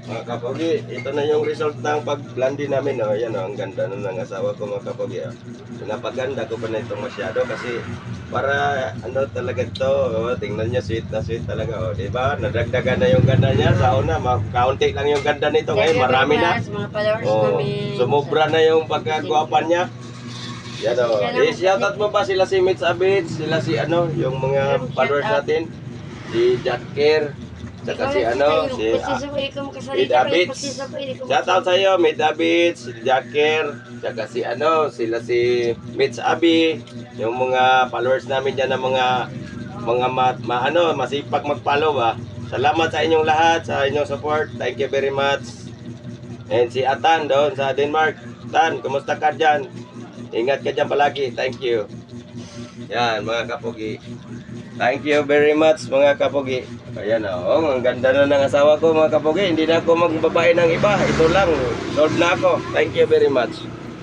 Mga kapogi, ito na yung result ng pag-blandi namin. Oh. Ayan, oh, ang ganda na ng asawa ko mga kapogi. Oh. Pinapaganda ko pa na itong masyado kasi para ano talaga ito. Oh, tingnan niya, sweet na sweet talaga. Oh, diba? Nadagdagan na yung ganda niya. Sa una, kaunti lang yung ganda nito. Ngayon, marami na. Mga followers Oh, namin. sumubra na yung pagkagwapan niya. Yan o. I-shoutout mo pa sila si Mitch Abid, sila si ano, yung mga followers natin. Si Jacker, saka si ano, si Mid Abits. Shoutout sa iyo, Mid Abits, si Jacker, saka si ano, sila si Mitch Abi, yung mga followers namin diyan ng mga ano, masipag mag-follow ba. Salamat sa inyong lahat, sa inyong support. Thank you very much. And si Atan doon sa Denmark. Tan, kumusta ka dyan? Ingat ka dyan palagi. Thank you. Yan, mga kapogi. Thank you very much, mga kapogi. Ayan o. Ang ganda na ng asawa ko, mga kapogi. Hindi na ako magbabae ng iba. Ito lang. Sold na ako. Thank you very much.